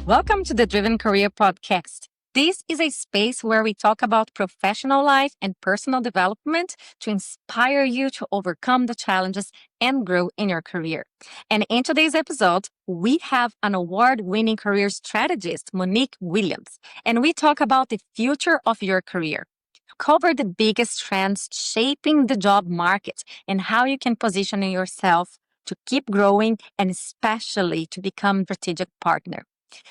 Welcome to the Driven Career Podcast. This is a space where we talk about professional life and personal development to inspire you to overcome the challenges and grow in your career. And in today's episode, we have an award-winning career strategist, Monique Williams, and we talk about the future of your career. Cover the biggest trends shaping the job market and how you can position yourself to keep growing and especially to become a strategic partner.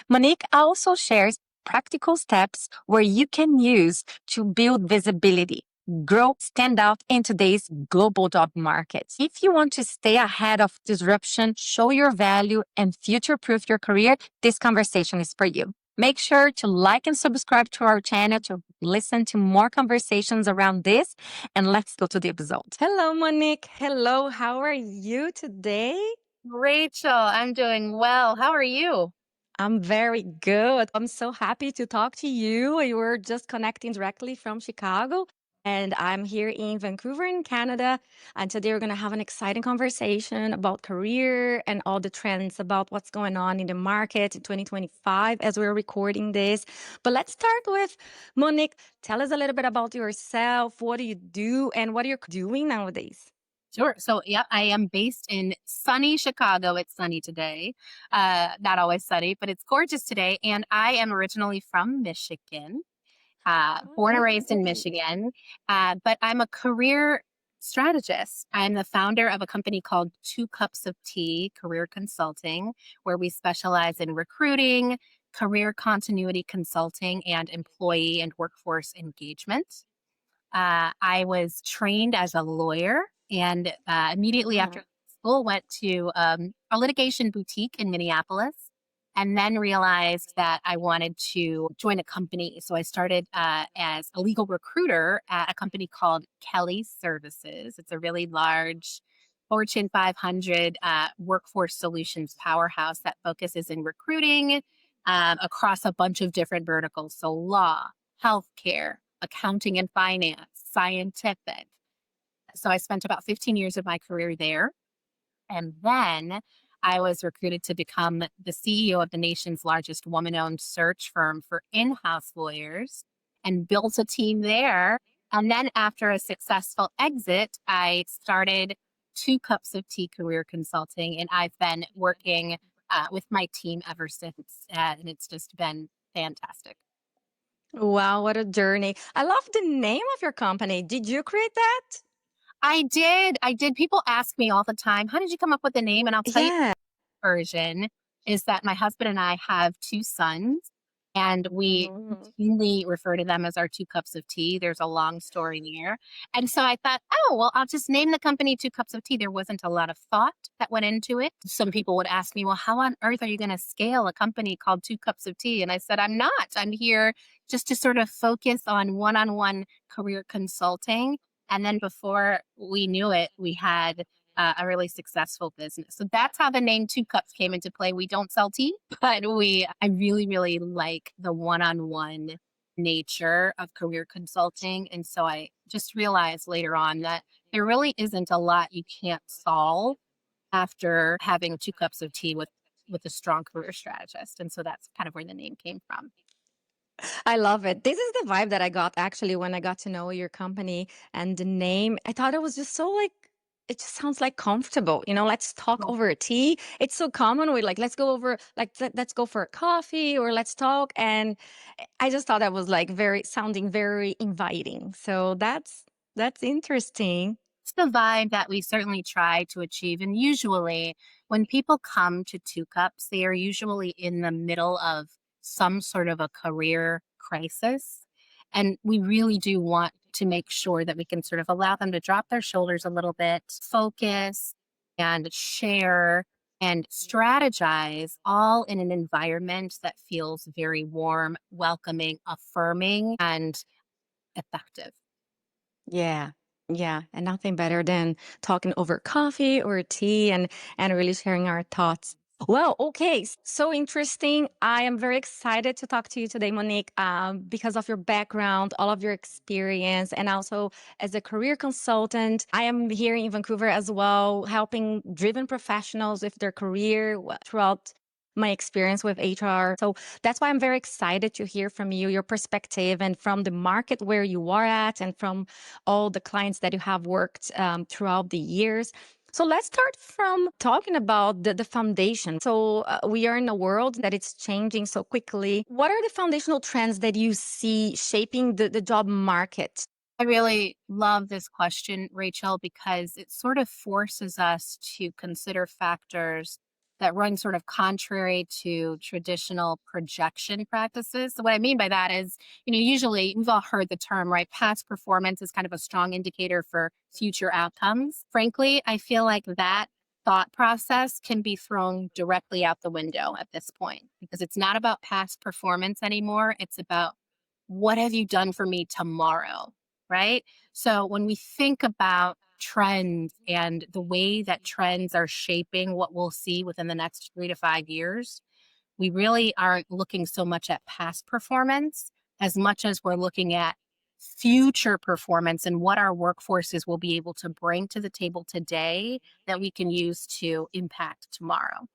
Monique also shares practical steps where you can use to build visibility, grow, stand out in today's global job market. If you want to stay ahead of disruption, show your value, and future proof your career, this conversation is for you. Make sure to like and subscribe to our channel to listen to more conversations around this. And let's go to the episode. Hello, Monique. Hello. How are you today? Rachel, I'm doing well. How are you? I'm very good. I'm so happy to talk to you. You were just connecting directly from Chicago, and I'm here in Vancouver, in Canada. And today we're going to have an exciting conversation about career and all the trends about what's going on in the market in 2025 as we're recording this. But let's start with Monique. Tell us a little bit about yourself. What do you do, and what are you doing nowadays? Sure. So, yeah, I am based in sunny Chicago. It's sunny today. Not always sunny, but it's gorgeous today. And I am originally from Michigan, born and raised in Great. Michigan. But I'm a career strategist. I'm the founder of a company called Two Cups of Tea Career Consulting, where we specialize in recruiting, career continuity consulting, and employee and workforce engagement. I was trained as a lawyer and immediately after school went to a litigation boutique in Minneapolis and then realized that I wanted to join a company. So I started as a legal recruiter at a company called Kelly Services. It's a really large Fortune 500 workforce solutions powerhouse that focuses in recruiting across a bunch of different verticals. So law, healthcare, accounting and finance, scientific. So I spent about 15 years of my career there. And then I was recruited to become the CEO of the nation's largest woman owned search firm for in house lawyers and built a team there. And then after a successful exit, I started Two Cups of Tea Career Consulting. And I've been working with my team ever since. And it's just been fantastic. Wow, what a journey. I love the name of your company. Did you create that? I did. I did. People ask me all the time, how did you come up with the name? And I'll tell you, Yeah. the version is that my husband and I have two sons, and we Mhm. routinely refer to them as our two cups of tea. There's a long story there. And so I thought, oh, well, I'll just name the company Two Cups of Tea. There wasn't a lot of thought that went into it. Some people would ask me, well, how on earth are you going to scale a company called Two Cups of Tea? And I said, I'm not. I'm here just to sort of focus on one career consulting. And then before we knew it, we had a really successful business. So that's how the name Two Cups came into play. We don't sell tea, but I really, really like the one-on-one nature of career consulting. And so I just realized later on that there really isn't a lot you can't solve after having two cups of tea with a strong career strategist. And so that's kind of where the name came from. I love it. This is the vibe that I got actually when I got to know your company and the name. I thought it was just so like, it just sounds like comfortable. Let's talk over tea. It's so common. We like, let's go over, like, let's go for a coffee or let's talk. And I just thought that was like sounding very inviting. So that's interesting. It's the vibe that we certainly try to achieve. And usually, when people come to Two Cups, they are usually in the middle of some sort of a career crisis. And we really do want to make sure that we can sort of allow them to drop their shoulders a little bit, focus and share and strategize all in an environment that feels very warm, welcoming, affirming, and effective. Yeah. Yeah. And nothing better than talking over coffee or tea and really sharing our thoughts. Well, okay. So interesting. I am very excited to talk to you today, Monique, because of your background, all of your experience, and also as a career consultant. I am here in Vancouver as well, helping driven professionals with their career throughout my experience with HR. So that's why I'm very excited to hear from you, your perspective, and from the market where you are at, and from all the clients that you have worked throughout the years. So let's start from talking about the foundation. So we are in a world that it's changing so quickly. What are the foundational trends that you see shaping the job market? I really love this question, Rachel, because it sort of forces us to consider factors that run sort of contrary to traditional projection practices. So, what I mean by that is, usually we've all heard the term, right? Past performance is kind of a strong indicator for future outcomes. Frankly, I feel like that thought process can be thrown directly out the window at this point because it's not about past performance anymore. It's about what have you done for me tomorrow? Right? So when we think about trends and the way that trends are shaping what we'll see within the next 3 to 5 years, we really aren't looking so much at past performance as much as we're looking at future performance and what our workforces will be able to bring to the table today that we can use to impact tomorrow.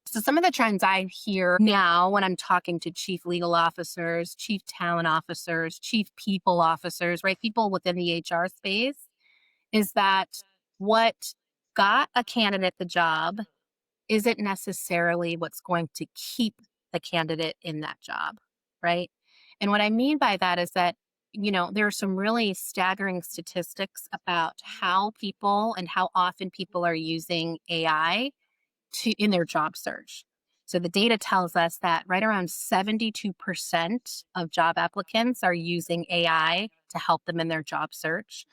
So, some of the trends I hear now when I'm talking to chief legal officers, chief talent officers, chief people officers, right? People within the HR space is that what got a candidate the job isn't necessarily what's going to keep the candidate in that job, right? And what I mean by that is that, there are some really staggering statistics about how people and how often people are using AI in their job search. So the data tells us that right around 72% of job applicants are using AI to help them in their job search.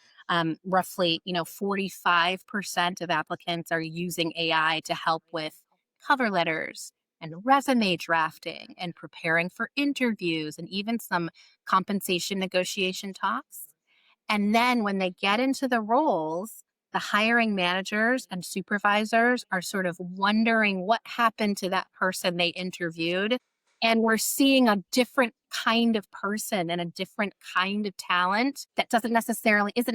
Roughly, 45% of applicants are using AI to help with cover letters and resume drafting and preparing for interviews and even some compensation negotiation talks. And then when they get into the roles, the hiring managers and supervisors are sort of wondering what happened to that person they interviewed. And we're seeing a different kind of person and a different kind of talent that isn't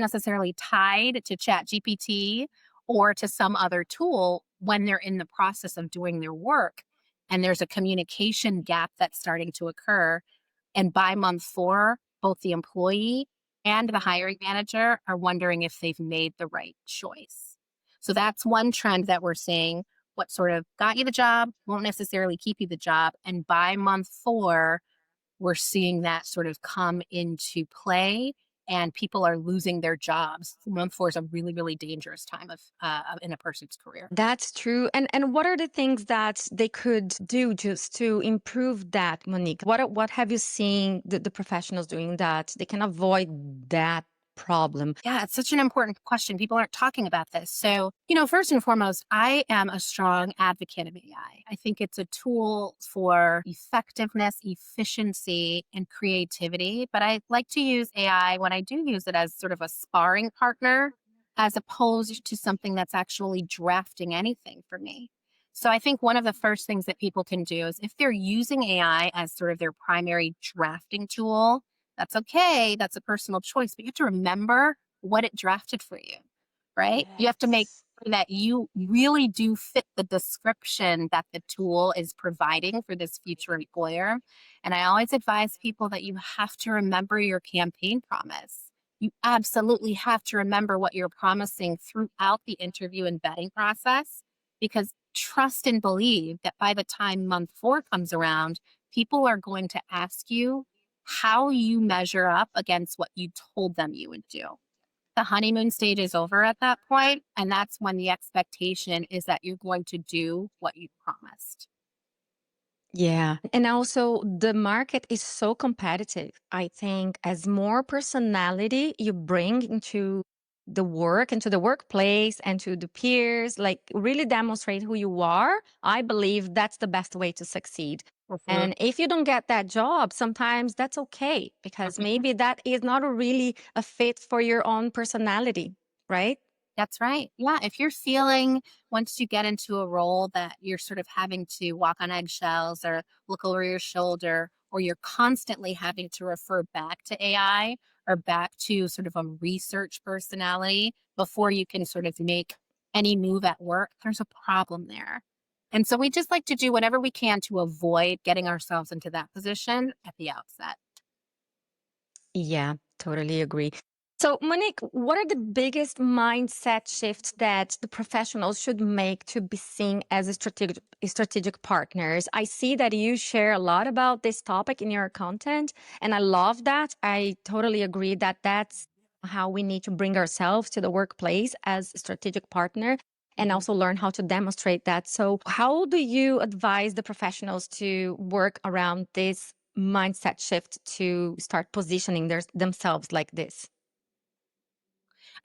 necessarily tied to Chat GPT or to some other tool when they're in the process of doing their work. And there's a communication gap that's starting to occur. And by month 4, both the employee and the hiring manager are wondering if they've made the right choice. So that's one trend that we're seeing. What sort of got you the job won't necessarily keep you the job. And by month 4, we're seeing that sort of come into play and people are losing their jobs. Month 4 is a really, really dangerous time of in a person's career. That's true. And what are the things that they could do just to improve that, Monique? What have you seen the professionals doing that they can avoid that problem? Yeah, it's such an important question. People aren't talking about this. So, first and foremost, I am a strong advocate of AI. I think it's a tool for effectiveness, efficiency, and creativity. But I like to use AI when I do use it as sort of a sparring partner, as opposed to something that's actually drafting anything for me. So I think one of the first things that people can do is if they're using AI as sort of their primary drafting tool, that's okay. That's a personal choice, but you have to remember what it drafted for you, right? You have to make Yes. sure that you really do fit the description that the tool is providing for this future employer. And I always advise people that you have to remember your campaign promise. You absolutely have to remember what you're promising throughout the interview and vetting process, because trust and believe that by the time month 4 comes around, people are going to ask you how you measure up against what you told them you would do. The honeymoon stage is over at that point, and that's when the expectation is that you're going to do what you promised. Yeah. And also, the market is so competitive. I think as more personality you bring into the work, into the workplace, and to the peers, like really demonstrate who you are, I believe that's the best way to succeed. Mhm. And if you don't get that job, sometimes that's okay because Mhm. maybe that is not really a fit for your own personality, right? That's right. Yeah. If you're feeling once you get into a role that you're sort of having to walk on eggshells or look over your shoulder, or you're constantly having to refer back to AI or back to sort of a research personality before you can sort of make any move at work, there's a problem there. And so we just like to do whatever we can to avoid getting ourselves into that position at the outset. Yeah, totally agree. So, Monique, what are the biggest mindset shifts that the professionals should make to be seen as strategic partners? I see that you share a lot about this topic in your content, and I love that. I totally agree that that's how we need to bring ourselves to the workplace as a strategic partner and Mhm. also learn how to demonstrate that. So, how do you advise the professionals to work around this mindset shift to start positioning themselves like this?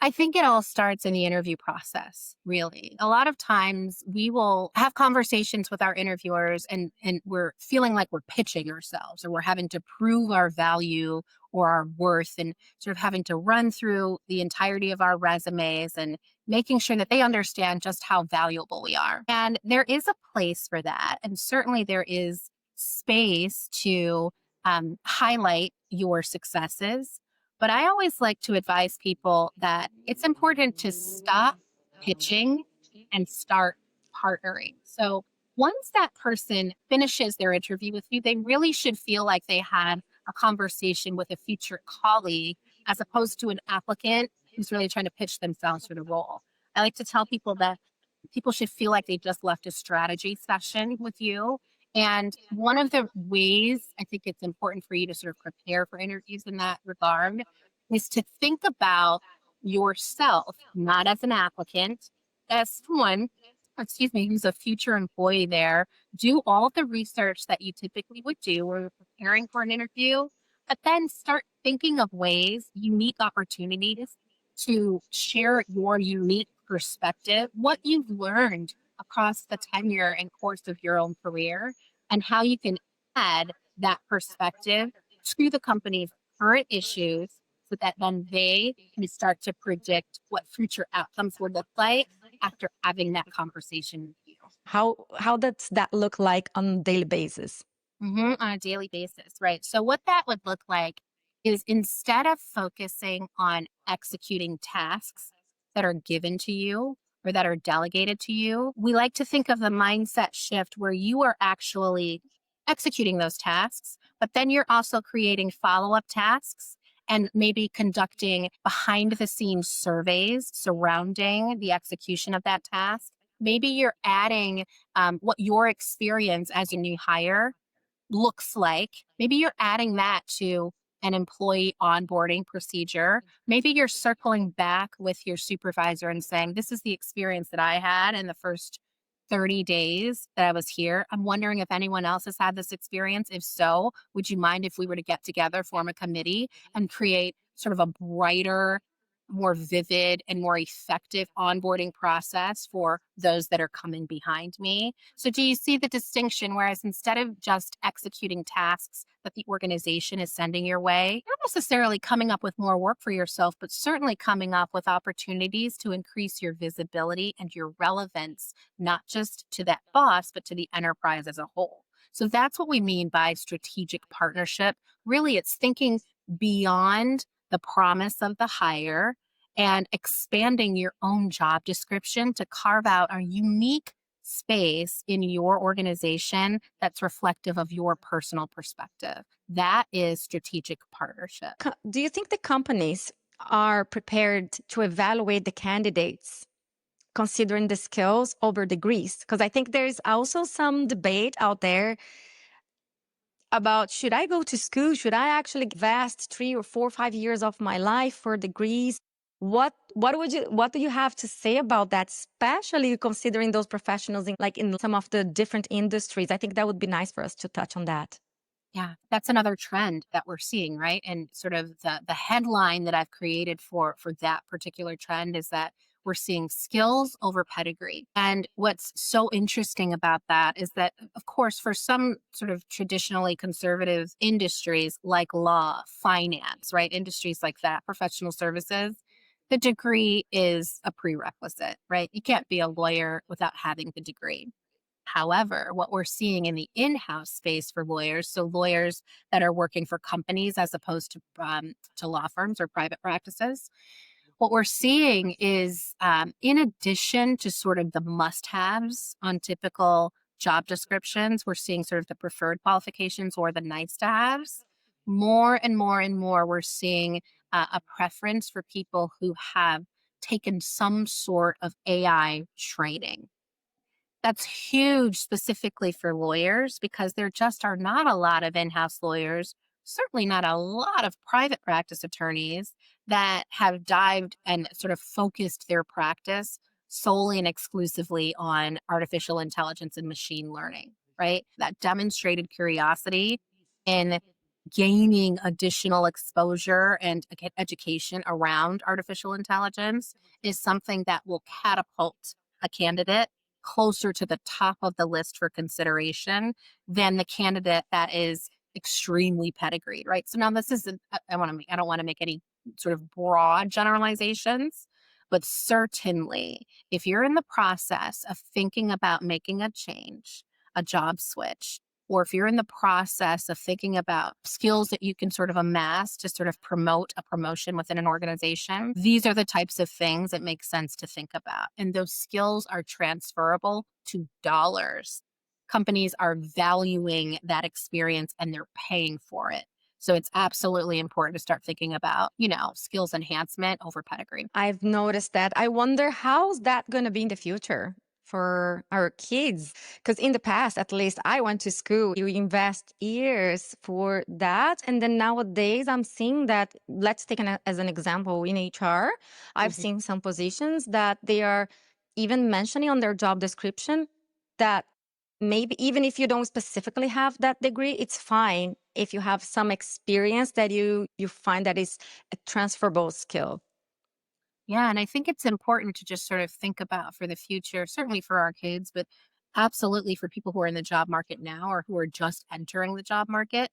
I think it all starts in the interview process, really. A lot of times we will have conversations with our interviewers and we're feeling like we're pitching ourselves or we're having to prove our value or our worth and sort of having to run through the entirety of our resumes and making sure that they understand just how valuable we are. And there is a place for that. And certainly there is space to highlight your successes, but I always like to advise people that it's important to stop pitching and start partnering. So once that person finishes their interview with you, they really should feel like they had a conversation with a future colleague as opposed to an applicant who's really trying to pitch themselves for the role. I like to tell people that people should feel like they just left a strategy session with you. And one of the ways I think it's important for you to sort of prepare for interviews in that regard is to think about yourself, not as an applicant, as someone, excuse me, who's a future employee there. Do all the research that you typically would do when you're preparing for an interview, but then start thinking of ways, unique opportunities to share your unique perspective, what you've learned across the tenure and course of your own career, and how you can add that perspective to the company's current issues so that then they can start to predict what future outcomes will look like after having that conversation with you. How does that look like on a daily basis? On a daily basis, right? So, what that would look like is instead of focusing on executing tasks that are given to you or that are delegated to you, we like to think of the mindset shift where you are actually executing those tasks, but then you're also creating follow up tasks and maybe conducting behind the scenes surveys surrounding the execution of that task. Maybe you're adding what your experience as a new hire looks like. Maybe you're adding that to an employee onboarding procedure. Maybe you're circling back with your supervisor and saying, this is the experience that I had in the first 30 days that I was here. I'm wondering if anyone else has had this experience. If so, would you mind if we were to get together, form a committee, and create sort of a brighter, more vivid, and more effective onboarding process for those that are coming behind me? So, do you see the distinction? Whereas instead of just executing tasks that the organization is sending your way, you're not necessarily coming up with more work for yourself, but certainly coming up with opportunities to increase your visibility and your relevance, not just to that boss, but to the enterprise as a whole. So, that's what we mean by strategic partnership. Really, it's thinking beyond the promise of the hire and expanding your own job description to carve out a unique space in your organization that's reflective of your personal perspective. That is strategic partnership. Do you think the companies are prepared to evaluate the candidates considering the skills over degrees? Because I think there's also some debate out there about should I go to school? Should I actually invest 3 or 4 or 5 years of my life for degrees? What do you have to say about that, especially considering those professionals in some of the different industries? I think that would be nice for us to touch on that. Yeah, that's another trend that we're seeing, right? And sort of the headline that I've created for that particular trend is that we're seeing skills over pedigree. And what's so interesting about that is that, of course, for some sort of traditionally conservative industries like law, finance, right? Industries like that, professional services, the degree is a prerequisite, right? You can't be a lawyer without having the degree. However, what we're seeing in the in house space for lawyers, so lawyers that are working for companies as opposed to law firms or private practices, What we're seeing is, in addition to sort of the must haves on typical job descriptions, we're seeing sort of the preferred qualifications or the nice to haves. More and more and more, we're seeing a preference for people who have taken some sort of AI training. That's huge specifically for lawyers because there just are not a lot of in-house lawyers, certainly not a lot of private practice attorneys that have dived and sort of focused their practice solely and exclusively on artificial intelligence and machine learning, right? That demonstrated curiosity in gaining additional exposure and education around artificial intelligence is something that will catapult a candidate closer to the top of the list for consideration than the candidate that is extremely pedigreed, right? So now this isn't, I don't want to make any sort of broad generalizations, but certainly if you're in the process of thinking about making a change, a job switch, or if you're in the process of thinking about skills that you can sort of amass to sort of promote a promotion within an organization, these are the types of things that make sense to think about. And those skills are transferable to dollars. Companies are valuing that experience and they're paying for it. So it's absolutely important to start thinking about, skills enhancement over pedigree. I've noticed that. I wonder how's that going to be in the future for our kids? Because in the past, at least I went to school, you invest years for that. And then nowadays, I'm seeing that, let's take as an example in HR, I've Mhm. seen some positions that they are even mentioning on their job description that maybe even if you don't specifically have that degree, it's fine if you have some experience that you find that is a transferable skill. Yeah, and I think it's important to just sort of think about for the future, certainly for our kids, but absolutely for people who are in the job market now or who are just entering the job market.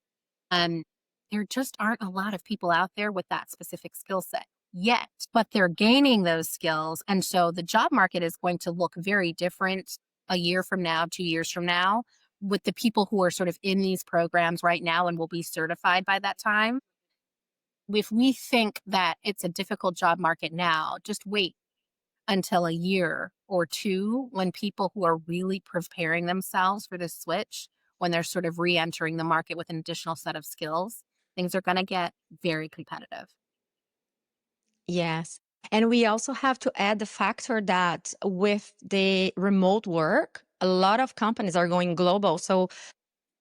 Um, there just aren't a lot of people out there with that specific skill set yet, but they're gaining those skills. And so the job market is going to look very different a year from now, 2 years from now, with the people who are sort of in these programs right now and will be certified by that time. If we think that it's a difficult job market now, just wait until a year or two when people who are really preparing themselves for this switch, when they're sort of re-entering the market with an additional set of skills, things are going to get very competitive. Yes. And we also have to add the factor that with the remote work, a lot of companies are going global. So,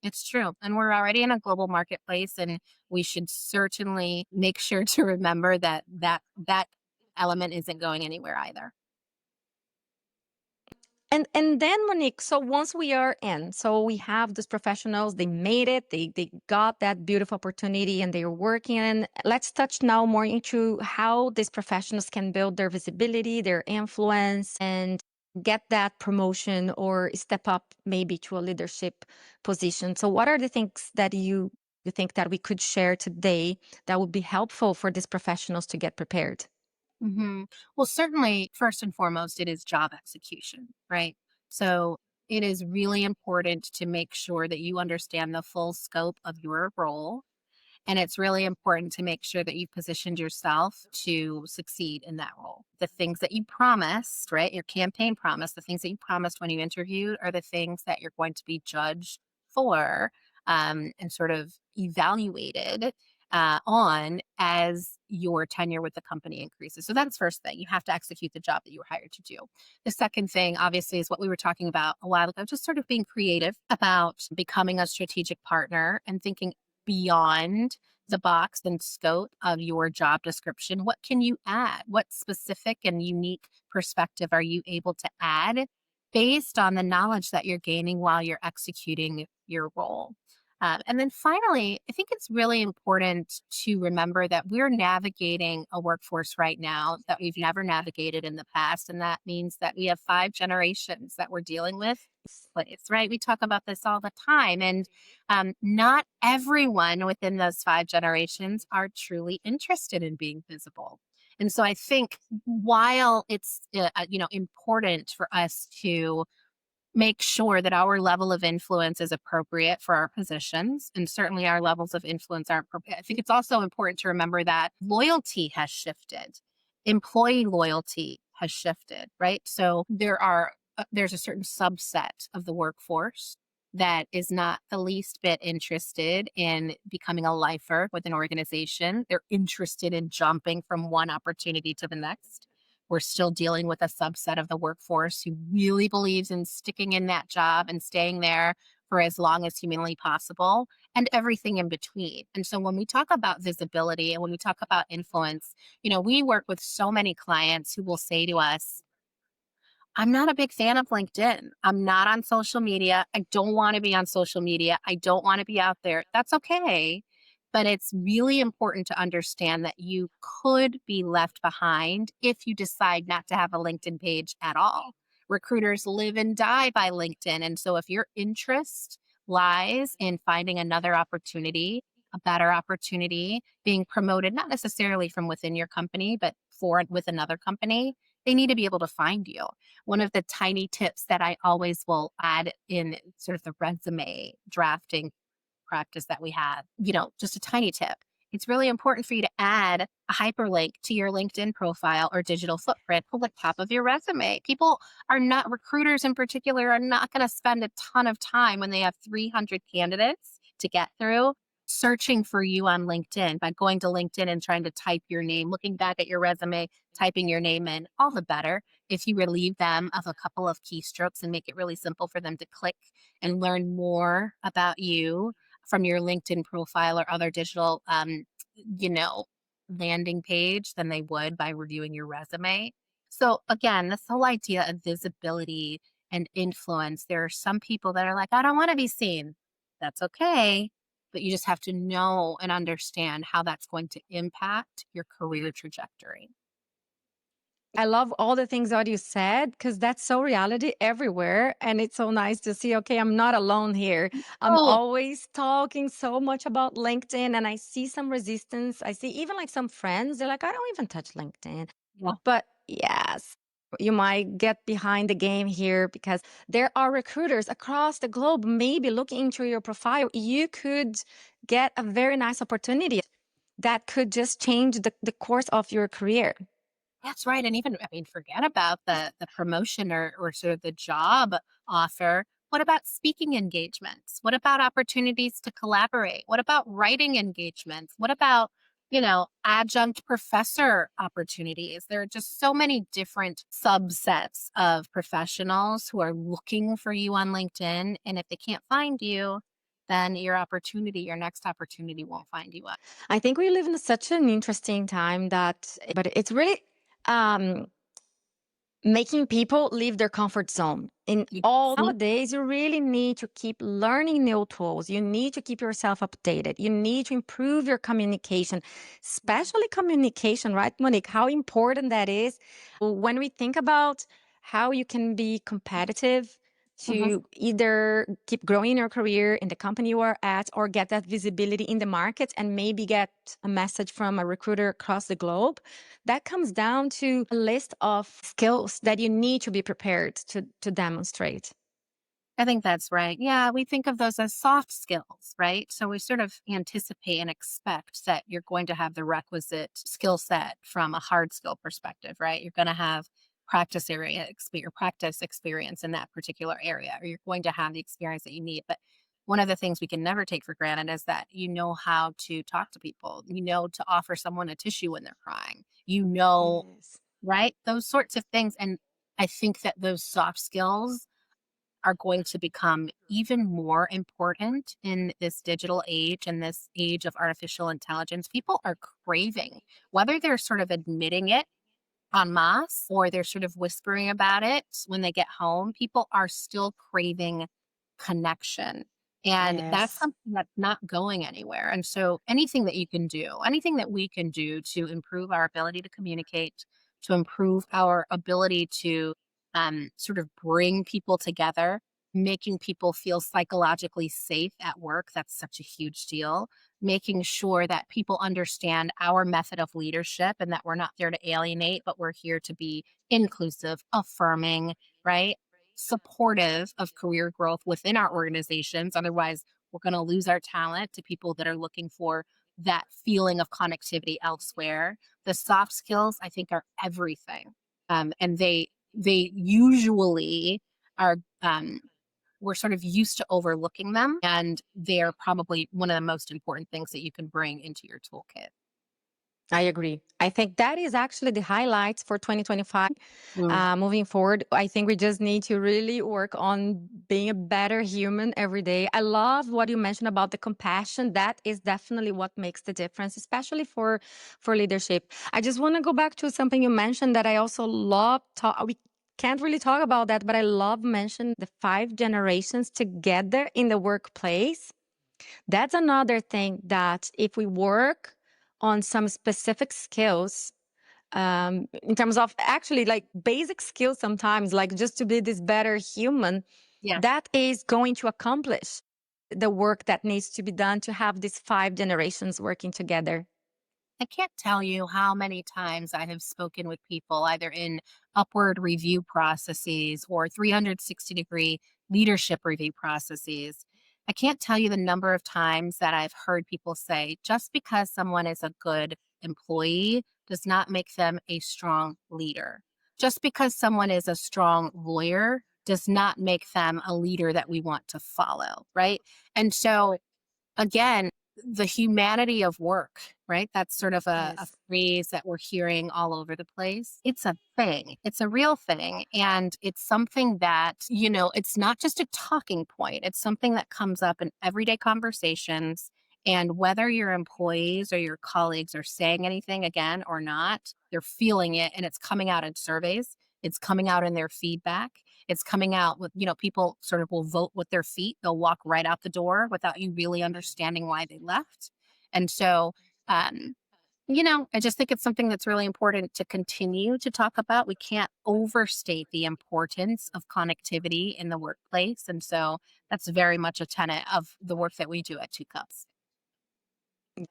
It's true. And we're already in a global marketplace and we should certainly make sure to remember that element isn't going anywhere either. and then Monique, so once we are in, so we have these professionals, they made it, they got that beautiful opportunity and they're working. And let's touch now more into how these professionals can build their visibility, their influence, and get that promotion or step up maybe to a leadership position. So what are the things that you think that we could share today that would be helpful for these professionals to get prepared? hmm Well, certainly, first and foremost, it is job execution, right? So it is really important to make sure that you understand the full scope of your role. And it's really important to make sure that you've positioned yourself to succeed in that role. The things that you promised, right? Your campaign promise, the things that you promised when you interviewed are the things that you're going to be judged for and sort of evaluated on as your tenure with the company increases. So that's first thing. You have to execute the job that you were hired to do. The second thing, obviously, is what we were talking about a while ago, just sort of being creative about becoming a strategic partner and thinking beyond the box and scope of your job description. What can you add? What specific and unique perspective are you able to add based on the knowledge that you're gaining while you're executing your role? And then finally, I think it's really important to remember that we're navigating a workforce right now that we've never navigated in the past. And that means that we have 5 generations that we're dealing with. Place, right? We talk about this all the time. And not everyone within those 5 generations are truly interested in being visible. And so I think while it's important for us to make sure that our level of influence is appropriate for our positions, and certainly our levels of influence are appropriate, I think it's also important to remember that loyalty has shifted employee loyalty has shifted, right? So there's a certain subset of the workforce that is not the least bit interested in becoming a lifer with an organization. They're interested in jumping from one opportunity to the next. We're still dealing with a subset of the workforce who really believes in sticking in that job and staying there for as long as humanly possible and everything in between. And so when we talk about visibility and when we talk about influence, we work with so many clients who will say to us, I'm not a big fan of LinkedIn. I'm not on social media. I don't want to be on social media. I don't want to be out there. That's okay. But it's really important to understand that you could be left behind if you decide not to have a LinkedIn page at all. Recruiters live and die by LinkedIn. And so if your interest lies in finding another opportunity, a better opportunity, being promoted, not necessarily from within your company, but for with another company, they need to be able to find you. One of the tiny tips that I always will add in sort of the resume drafting practice that we have, just a tiny tip. It's really important for you to add a hyperlink to your LinkedIn profile or digital footprint on the top of your resume. People are not, recruiters in particular, are not going to spend a ton of time when they have 300 candidates to get through searching for you on LinkedIn by going to LinkedIn and trying to type your name, looking back at your resume, typing your name in, all the better if you relieve them of a couple of keystrokes and make it really simple for them to click and learn more about you from your LinkedIn profile or other digital, you know, landing page than they would by reviewing your resume. So again, this whole idea of visibility and influence, there are some people that are like, I don't want to be seen. That's okay. But you just have to know and understand how that's going to impact your career trajectory. I love all the things that you said because that's so reality everywhere. And it's so nice to see, okay, I'm not alone here. I'm Oh, always talking so much about LinkedIn and I see some resistance. I see even like some friends, they're like, I don't even touch LinkedIn. yeah. But yes, you might get behind the game here because there are recruiters across the globe, maybe looking into your profile. You could get a very nice opportunity that could just change the course of your career. That's right, and even I mean, forget about the promotion or sort of the job offer. What about speaking engagements? What about opportunities to collaborate? What about writing engagements? What about, adjunct professor opportunities? There are just so many different subsets of professionals who are looking for you on LinkedIn, and if they can't find you, then your next opportunity won't find you. I think we live in such an interesting time that, but it's really um, making people leave their comfort zone. In You all nowadays, you really need to keep learning new tools. You need to keep yourself updated. You need to improve your communication, especially communication, right, Monique? How important that is when we think about how you can be competitive Mhm. to either keep growing your career in the company you are at or get that visibility in the market and maybe get a message from a recruiter across the globe. That comes down to a list of skills that you need to be prepared to demonstrate. I think that's right. Yeah, we think of those as soft skills, right? So we sort of anticipate and expect that you're going to have the requisite skill set from a hard skill perspective, right? You're going to have practice experience in that particular area, or you're going to have the experience that you need. But one of the things we can never take for granted is that you know how to talk to people, you know, to offer someone a tissue when they're crying, Yes. right? Those sorts of things. And I think that those soft skills are going to become even more important in this digital age and this age of artificial intelligence. People are craving, whether they're sort of admitting it en masse or they're sort of whispering about it when they get home, people are still craving connection. And that's Yes. something that's not going anywhere. And so anything that you can do, anything that we can do to improve our ability to communicate, to improve our ability to sort of bring people together, making people feel psychologically safe at work, that's such a huge deal. Making sure that people understand our method of leadership and that we're not there to alienate, but we're here to be inclusive, affirming, right? Supportive of career growth within our organizations. Otherwise, we're going to lose our talent to people that are looking for that feeling of connectivity elsewhere. The soft skills, I think, are everything. And they usually are we're sort of used to overlooking them, and they're probably one of the most important things that you can bring into your toolkit. I agree. I think that is actually the highlights for 2025. Mm. Moving forward, I think we just need to really work on being a better human every day. I love what you mentioned about the compassion. That is definitely what makes the difference, especially for leadership. I just want to go back to something you mentioned that I also love. We can't really talk about that, but I love mentioning the 5 generations together in the workplace. That's another thing that if we work on some specific skills, in terms of actually like basic skills, sometimes like just to be this better human, Yeah. that is going to accomplish the work that needs to be done to have these 5 generations working together. I can't tell you how many times I have spoken with people either in upward review processes or 360-degree leadership review processes. I can't tell you the number of times that I've heard people say just because someone is a good employee does not make them a strong leader. Just because someone is a strong lawyer does not make them a leader that we want to follow, right? And so again, the humanity of work, right? That's sort of a Yes. phrase that we're hearing all over the place. It's a thing, it's a real thing. And it's something that, it's not just a talking point, it's something that comes up in everyday conversations. And whether your employees or your colleagues are saying anything again or not, they're feeling it and it's coming out in surveys, it's coming out in their feedback. It's coming out with, people sort of will vote with their feet. They'll walk right out the door without you really understanding why they left. And so, um, I just think it's something that's really important to continue to talk about. We can't overstate the importance of connectivity in the workplace. And so that's very much a tenet of the work that we do at Two Cups.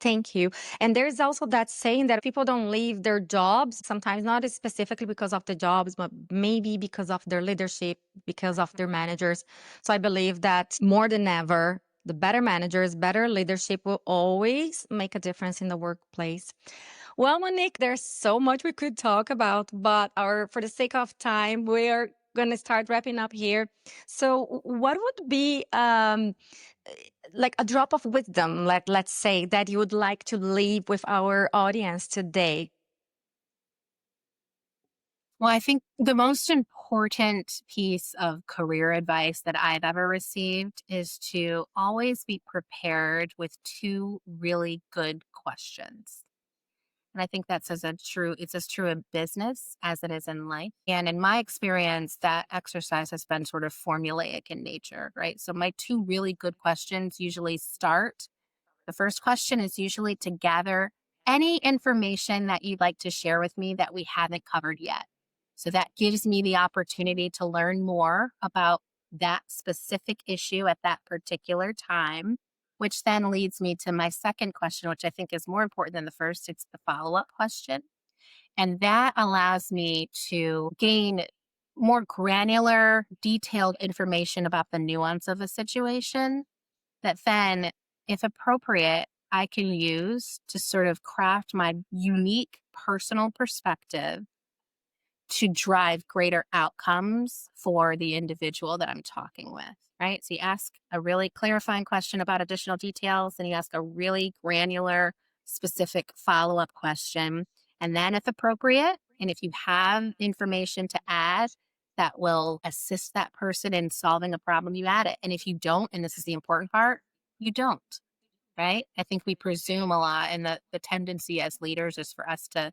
Thank you. And there's also that saying that people don't leave their jobs, sometimes not specifically because of the jobs, but maybe because of their leadership, because of their managers. So I believe that more than ever, the better managers, better leadership will always make a difference in the workplace. Well, Monique, there's so much we could talk about, but for the sake of time, we are going to start wrapping up here. So, what would be like a drop of wisdom, let's say, that you would like to leave with our audience today? Well, I think the most important piece of career advice that I've ever received is to always be prepared with two really good questions. And I think that's it's as true in business as it is in life. And in my experience, that exercise has been sort of formulaic in nature, right? So my two really good questions usually start. The first question is usually to gather any information that you'd like to share with me that we haven't covered yet. So that gives me the opportunity to learn more about that specific issue at that particular time, which then leads me to my second question, which I think is more important than the first. It's the follow up question. And that allows me to gain more granular, detailed information about the nuance of a situation that then, if appropriate, I can use to sort of craft my unique personal perspective to drive greater outcomes for the individual that I'm talking with, right? So you ask a really clarifying question about additional details, and you ask a really granular, specific follow up question. And then, if appropriate, and if you have information to add that will assist that person in solving a problem, you add it. And if you don't, and this is the important part, you don't, right? I think we presume a lot, and the tendency as leaders is for us to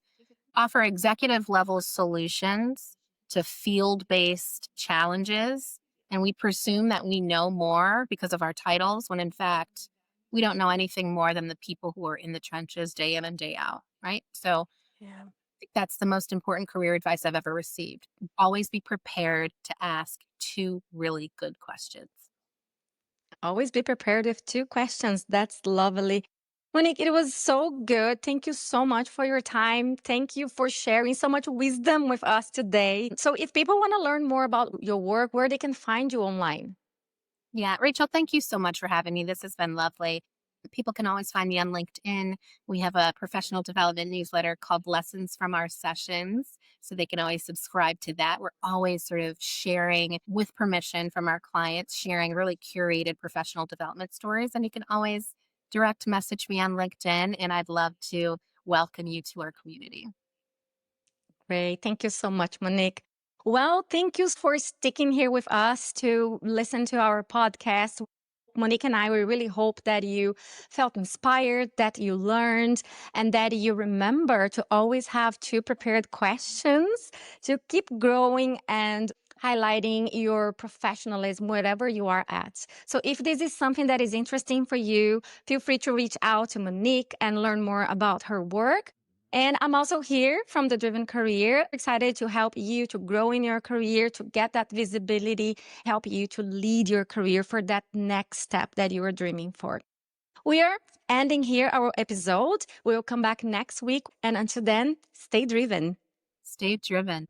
offer executive level solutions to field based challenges. And we presume that we know more because of our titles, when in fact, we don't know anything more than the people who are in the trenches day in and day out. Right. So Yeah. I think that's the most important career advice I've ever received. Always be prepared to ask two really good questions. Always be prepared with 2 questions. That's lovely. Monique, it was so good. Thank you so much for your time. Thank you for sharing so much wisdom with us today. So, if people want to learn more about your work, where they can find you online? Yeah. Rachel, thank you so much for having me. This has been lovely. People can always find me on LinkedIn. We have a professional development newsletter called Lessons from Our Sessions. So they can always subscribe to that. We're always sort of sharing, with permission from our clients, sharing really curated professional development stories. And you can always direct message me on LinkedIn, and I'd love to welcome you to our community. Great. Thank you so much, Monique. Well, thank you for sticking here with us to listen to our podcast. Monique and I, we really hope that you felt inspired, that you learned, and that you remember to always have two prepared questions to keep growing and highlighting your professionalism wherever you are at. So if this is something that is interesting for you, feel free to reach out to Monique and learn more about her work. And I'm also here from The Driven Career, excited to help you to grow in your career, to get that visibility, help you to lead your career for that next step that you are dreaming for. We are ending here our episode. We'll come back next week. And until then, stay driven. Stay driven.